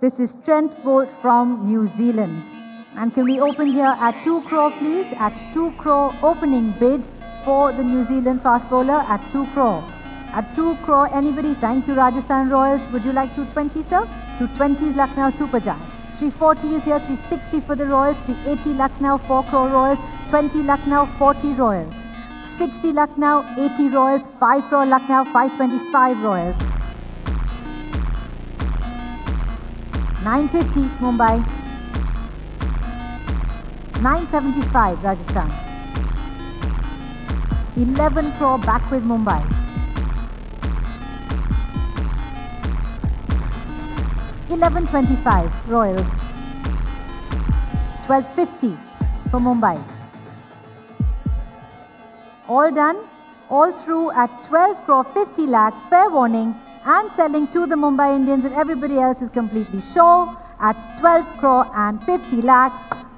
This is Trent Boult from New Zealand. And can we open here at 2 crore please? At 2 crore opening bid for the New Zealand fast bowler at 2 crore. At 2 crore, anybody? Thank you, Rajasthan Royals. Would you like 220, sir? 220 is Lucknow Super Giants. 340 is here, 360 for the Royals, 380 Lucknow, 4 crore Royals, 20 Lucknow, 40 Royals. 60 Lucknow, 80 Royals, 5 crore Lucknow, 525 Royals. 950 Mumbai. 975 Rajasthan. 11 crore back with Mumbai. 1125 Royals. 1250 for Mumbai. All done, all through at 12 crore 50 lakh, fair warning, and selling to the Mumbai Indians, and everybody else is completely sure at 12 crore and 50 lakh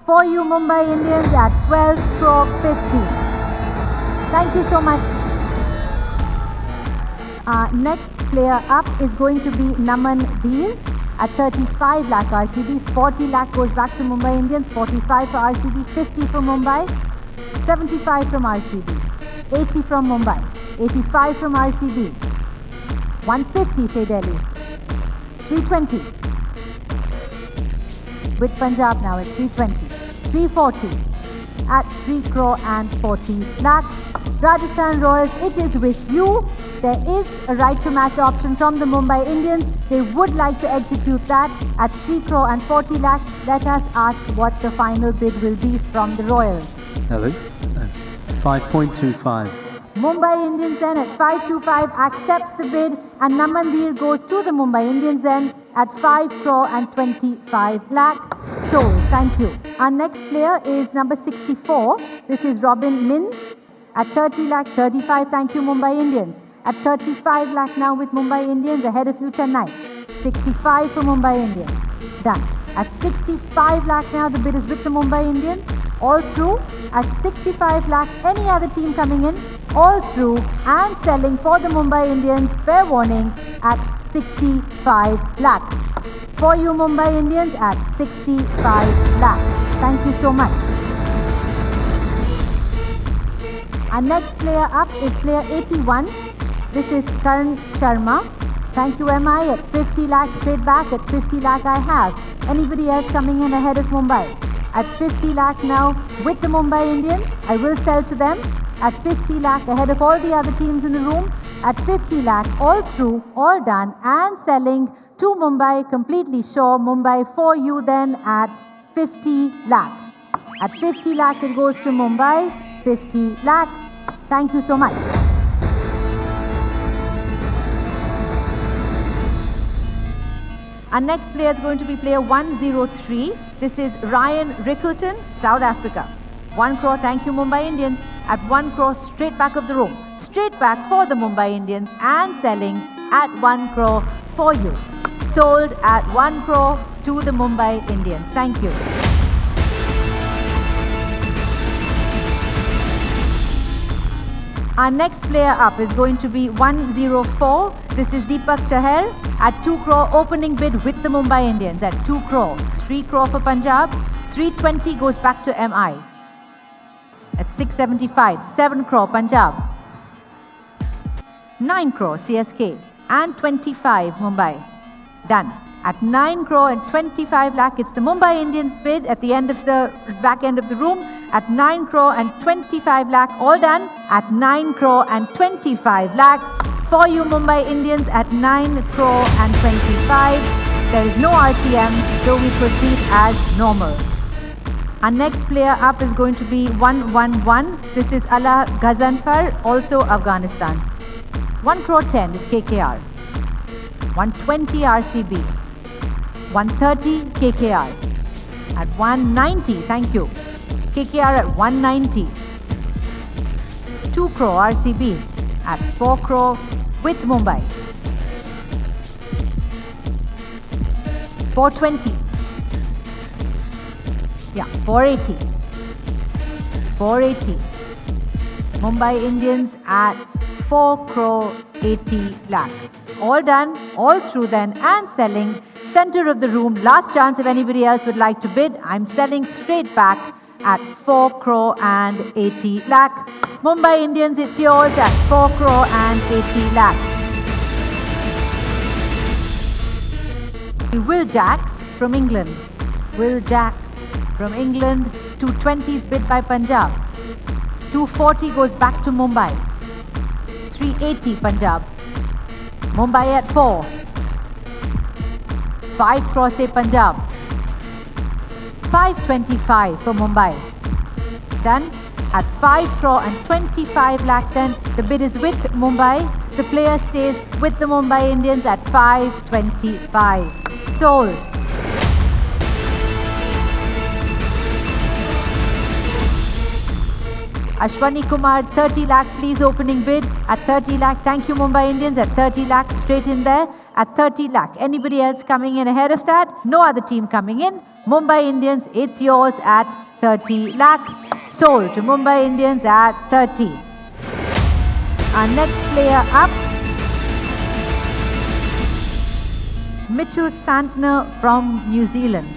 for you Mumbai Indians at 12 crore 50. Thank you so much. Our next player up is going to be Naman Dheer at 35 lakh RCB. 40 lakh goes back to Mumbai Indians, 45 for RCB, 50 for Mumbai, 75 from RCB, 80 from Mumbai, 85 from RCB, 150 say Delhi, 320 with Punjab now at 320, 340 at 3 crore and 40 lakh. Rajasthan Royals, it is with you. There is a right to match option from the Mumbai Indians. They would like to execute that at 3 crore and 40 lakh. Let us ask what the final bid will be from the Royals. Hello. 5.25. Mumbai Indians then at 525 accepts the bid, and Naman Dheer goes to the Mumbai Indians then at 5 crore and 25 lakh. Sold. Thank you. Our next player is number 64. This is Robin Mins at 30 lakh, 35. Thank you Mumbai Indians. At 35 lakh now with Mumbai Indians, ahead of you Chennai. 65 for Mumbai Indians. Done. At 65 lakh now, the bid is with the Mumbai Indians. All through. At 65 lakh, any other team coming in. All through and selling for the Mumbai Indians. Fair warning at 65 lakh. For you Mumbai Indians at 65 lakh. Thank you so much. Our next player up is player 81. This is Karan Sharma. Thank you MI at 50 lakh straight back. At 50 lakh I have. Anybody else coming in ahead of Mumbai? At 50 lakh now with the Mumbai Indians. I will sell to them. At 50 lakh ahead of all the other teams in the room. At 50 lakh all through, all done and selling to Mumbai. Completely sure Mumbai for you then at 50 lakh. At 50 lakh it goes to Mumbai. 50 lakh. Thank you so much. Our next player is going to be player 103. This is Ryan Rickleton, South Africa. 1 crore, thank you Mumbai Indians. At 1 crore, straight back of the room. Straight back for the Mumbai Indians and selling at 1 crore for you. Sold at 1 crore to the Mumbai Indians. Thank you. Our next player up is going to be 104. This is Deepak Chahar at 2 crore opening bid with the Mumbai Indians at 2 crore. 3 crore for Punjab. 320 goes back to MI at 675. 7 crore Punjab. 9 crore CSK and 25 Mumbai. Done. At 9 crore and 25 lakh, it's the Mumbai Indians bid at the end of the back end of the room at 9 crore and 25 lakh. All done at 9 crore and 25 lakh. For you Mumbai Indians at 9 crore and 25. There is no RTM, so we proceed as normal. Our next player up is going to be 111. This is Ala Ghazanfar, also Afghanistan. 1 crore 10 is KKR. 120 RCB. 130 KKR. At 190, thank you. KKR at 190. 2 crore RCB at 4 crore with Mumbai. 420. Yeah, 480. 480. Mumbai Indians at 4 crore 80 lakh. All done, all through then and selling center of the room. Last chance if anybody else would like to bid. I'm selling straight back at 4 crore and 80 lakh. Mumbai Indians, it's yours at 4 crore and 80 lakh. Will Jacks from England. Will Jacks from England. 220s bid by Punjab. 240 goes back to Mumbai. 380 Punjab. Mumbai at 4. 5 crore say Punjab. 525 for Mumbai. Done at 5 crore and 25 lakh. Then the bid is with Mumbai. The player stays with the Mumbai Indians at 525. Sold. Ashwani Kumar, 30 lakh, please opening bid at 30 lakh. Thank you Mumbai Indians at 30 lakh, straight in there at 30 lakh. Anybody else coming in ahead of that? No other team coming in. Mumbai Indians, it's yours at 30 lakh. Sold to Mumbai Indians at 30. Our next player up, Mitchell Santner from New Zealand.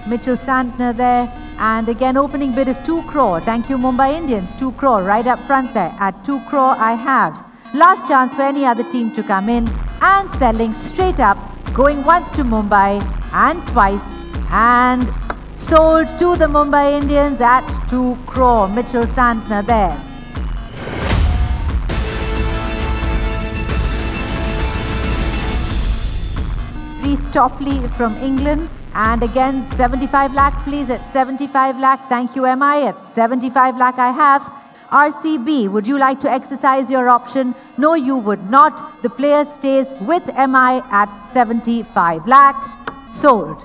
Mitchell Santner there. And again, opening bid of 2 crore. Thank you, Mumbai Indians. 2 crore right up front there. At 2 crore, I have. Last chance for any other team to come in. And selling straight up. Going once to Mumbai and twice. And sold to the Mumbai Indians at 2 crore. Mitchell Santner there. Reece Topley from England. And again, 75 lakh, please, at 75 lakh. Thank you, MI. At 75 lakh, I have. RCB, would you like to exercise your option? No, you would not. The player stays with MI at 75 lakh. Sold.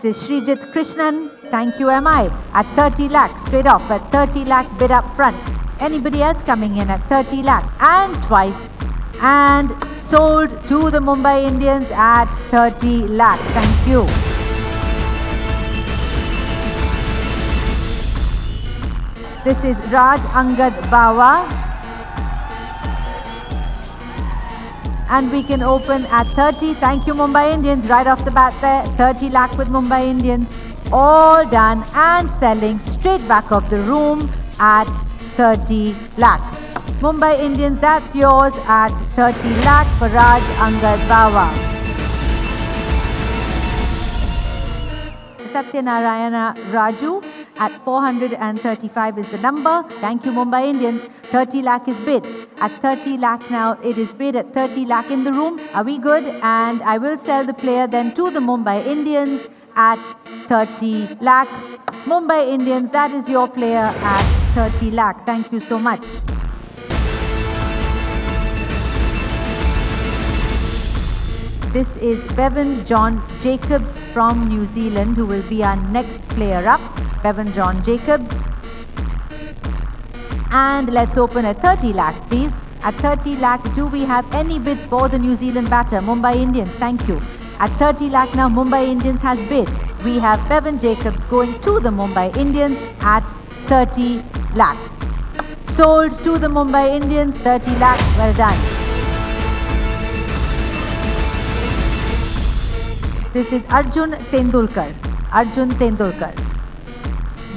This is Srijit Krishnan. Thank you, MI. At 30 lakh, straight off at 30 lakh, bid up front. Anybody else coming in at 30 lakh and twice, and sold to the Mumbai Indians at 30 lakh. Thank you. This is Raj Angad Bawa, and we can open at 30. Thank you Mumbai Indians, right off the bat there. 30 lakh with Mumbai Indians. All done and selling straight back of the room at 30 lakh. Mumbai Indians, that's yours at 30 lakh for Raj Angad Bawa. Satyanarayana Raju at 435 is the number. Thank you Mumbai Indians. 30 lakh is bid. At 30 lakh now, it is bid at 30 lakh in the room. Are we good? And I will sell the player then to the Mumbai Indians at 30 lakh. Mumbai Indians, that is your player at 30 lakh. Thank you so much. This is Bevan John Jacobs from New Zealand, who will be our next player up. Bevan John Jacobs. And let's open at 30 lakh, please. At 30 lakh, do we have any bids for the New Zealand batter? Mumbai Indians, thank you. At 30 lakh now, Mumbai Indians has bid. We have Bevan Jacobs going to the Mumbai Indians at 30 lakh. Sold to the Mumbai Indians, 30 lakh. Well done. This is Arjun Tendulkar. Arjun Tendulkar.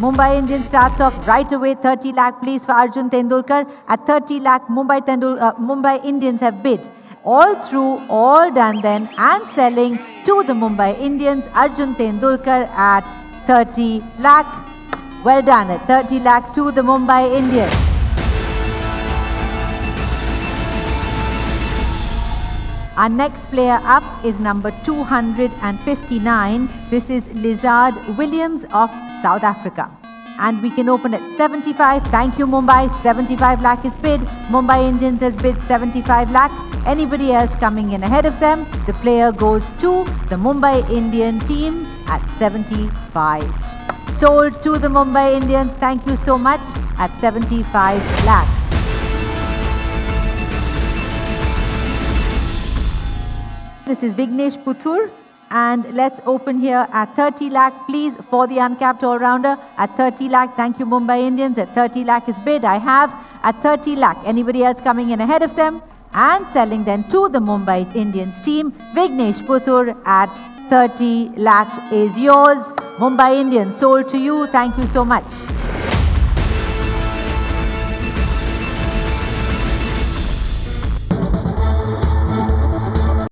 Mumbai Indians starts off right away. 30 lakh, please, for Arjun Tendulkar. At 30 lakh, Mumbai Indians have bid. All through, all done then, and selling to the Mumbai Indians. Arjun Tendulkar at 30 lakh. Well done, at 30 lakh to the Mumbai Indians. Our next player up is number 259. This is Lizard Williams of South Africa. And we can open at 75. Thank you Mumbai. 75 lakh is bid. Mumbai Indians has bid 75 lakh. Anybody else coming in ahead of them? The player goes to the Mumbai Indian team at 75. Sold to the Mumbai Indians. Thank you so much at 75 lakh. This is Vignesh Puthur, And let's open here at 30 lakh, please, for the uncapped all-rounder at 30 lakh. Thank you, Mumbai Indians. At 30 lakh is bid. I have at 30 lakh. Anybody else coming in ahead of them? And selling then to the Mumbai Indians team, Vignesh Puthur at 30 lakh is yours. Mumbai Indians, sold to you. Thank you so much.